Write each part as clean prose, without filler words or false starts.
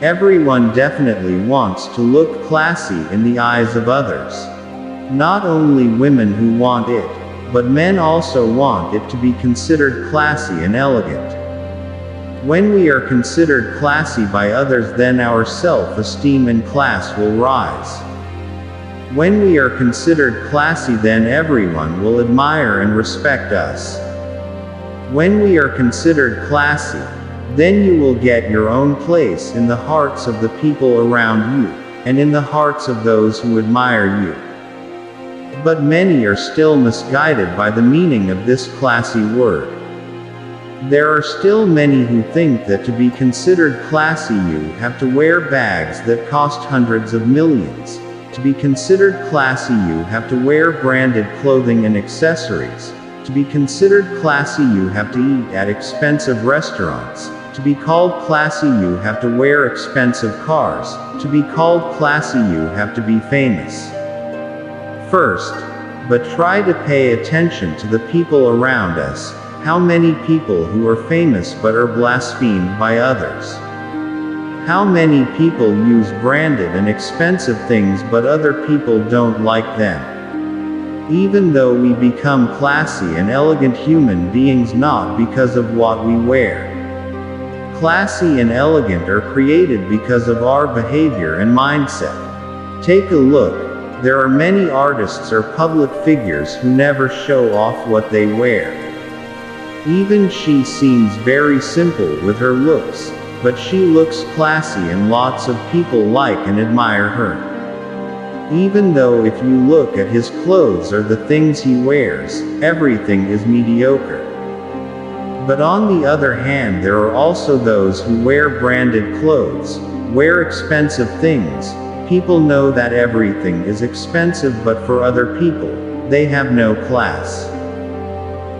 Everyone definitely wants to look classy in the eyes of others. Not only women who want it, but men also want it to be considered classy and elegant. When we are considered classy by others, then our self-esteem and class will rise. When we are considered classy, then everyone will admire and respect us. When we are considered classy, then you will get your own place in the hearts of the people around you, and in the hearts of those who admire you. But many are still misguided by the meaning of this classy word. There are still many who think that to be considered classy you have to wear bags that cost hundreds of millions. To be considered classy you have to wear branded clothing and accessories. To be considered classy you have to eat at expensive restaurants. To be called classy you have to wear expensive cars. To be called classy you have to be famous. First, but try to pay attention to the people around us. How many people who are famous but are blasphemed by others? How many people use branded and expensive things but other people don't like them? Even though we become classy and elegant human beings not because of what we wear. Classy and elegant are created because of our behavior and mindset. Take a look. There are many artists or public figures who never show off what they wear. Even she seems very simple with her looks, but she looks classy and lots of people like and admire her. Even though if you look at his clothes or the things he wears, everything is mediocre. But on the other hand, there are also those who wear branded clothes, wear expensive things. People know that everything is expensive, but for other people, they have no class.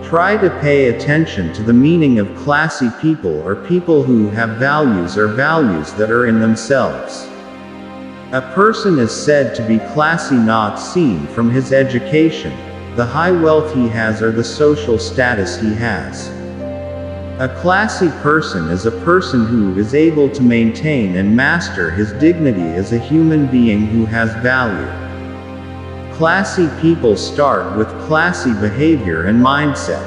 Try to pay attention to the meaning of classy people, or people who have values or values that are in themselves. A person is said to be classy not seen from his education, the high wealth he has, or the social status he has. A classy person is a person who is able to maintain and master his dignity as a human being who has value. Classy people start with classy behavior and mindset.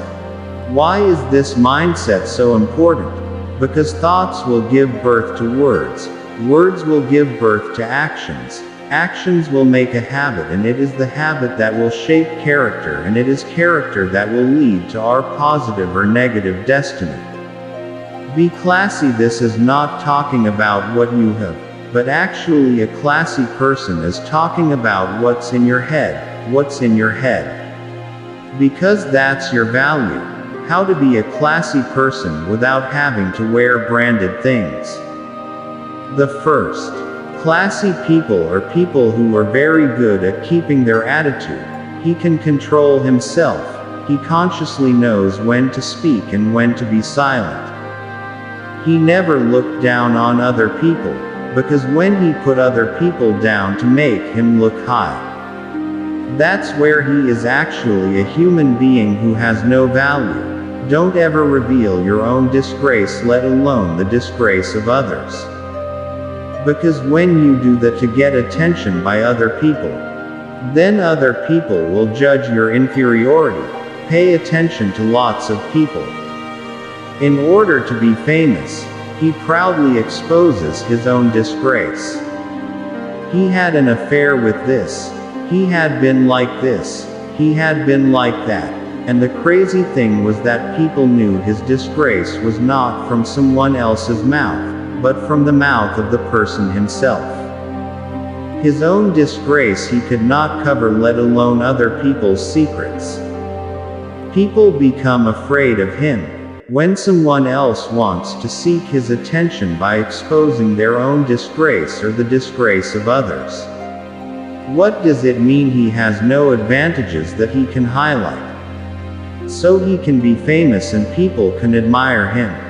Why is this mindset so important? Because thoughts will give birth to words. Words will give birth to actions. Actions will make a habit, and it is the habit that will shape character, and it is character that will lead to our positive or negative destiny. Be classy. This is not talking about what you have, but actually a classy person is talking about what's in your head, what's in your head. Because that's your value. How to be a classy person without having to wear branded things. The first. Classy people are people who are very good at keeping their attitude. He can control himself. He consciously knows when to speak and when to be silent. He never looked down on other people, because when he put other people down to make him look high. That's where he is actually a human being who has no value. Don't ever reveal your own disgrace, let alone the disgrace of others. Because when you do that to get attention by other people, then other people will judge your inferiority. Pay attention to lots of people. In order to be famous, he proudly exposes his own disgrace. He had an affair with this. He had been like this. He had been like that. And the crazy thing was that people knew his disgrace was not from someone else's mouth, but from the mouth of the person himself. His own disgrace he could not cover, let alone other people's secrets. People become afraid of him when someone else wants to seek his attention by exposing their own disgrace or the disgrace of others. What does it mean? He has no advantages that he can highlight. So he can be famous and people can admire him.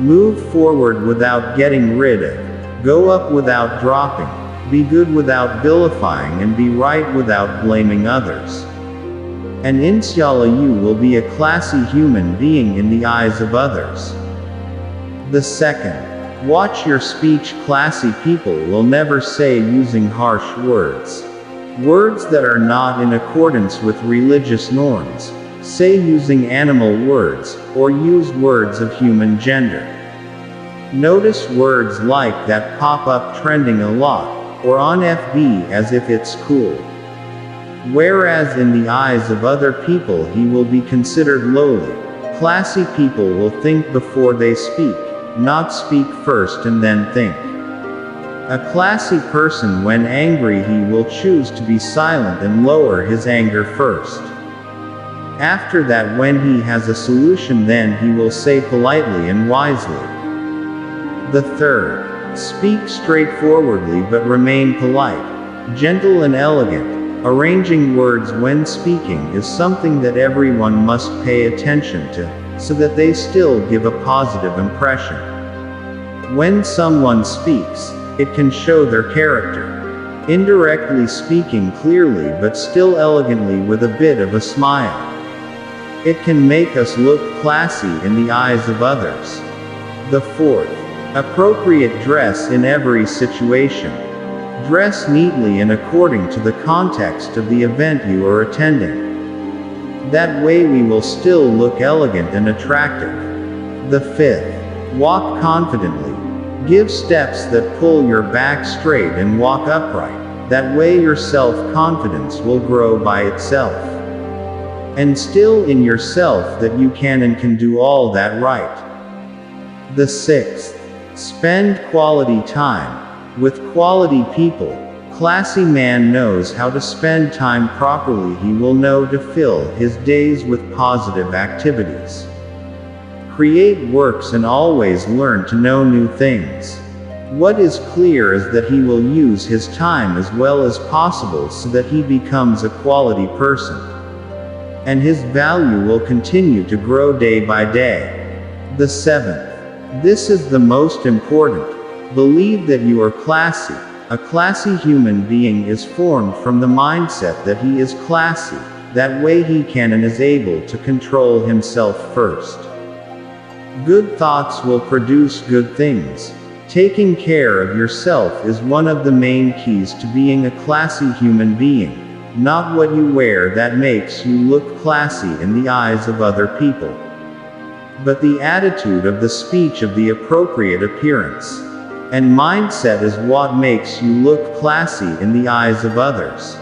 Move forward without getting rid of. Go up without dropping. Be good without vilifying, and be right without blaming others. And inshallah you will be a classy human being in the eyes of others. The second. Watch your speech. Classy people will never say using harsh words. Words that are not in accordance with religious norms. Say using animal words, or use words of human gender. Notice words like that pop up trending a lot, or on FB as if it's cool. Whereas in the eyes of other people he will be considered lowly. Classy people will think before they speak, not speak first and then think. A classy person, when angry, he will choose to be silent and lower his anger first. After that, when he has a solution, then he will say politely and wisely. The third, speak straightforwardly but remain polite, gentle and elegant. Arranging words when speaking is something that everyone must pay attention to, so that they still give a positive impression. When someone speaks, it can show their character. Indirectly speaking clearly but still elegantly with a bit of a smile. It can make us look classy in the eyes of others. The fourth, appropriate dress in every situation. Dress neatly and according to the context of the event you are attending. That way we will still look elegant and attractive. The fifth, walk confidently. Give steps that pull your back straight and walk upright. That way your self-confidence will grow by itself. And still in yourself that you can and can do all that right. The sixth, spend quality time with quality people. Classy man knows how to spend time properly. He will know to fill his days with positive activities. Create works and always learn to know new things. What is clear is that he will use his time as well as possible so that he becomes a quality person. And his value will continue to grow day by day. The seventh, this is the most important. Believe that you are classy. A classy human being is formed from the mindset that he is classy. That way he can and is able to control himself first. Good thoughts will produce good things. Taking care of yourself is one of the main keys to being a classy human being. Not what you wear that makes you look classy in the eyes of other people, but the attitude of the speech of the appropriate appearance. And mindset is what makes you look classy in the eyes of others.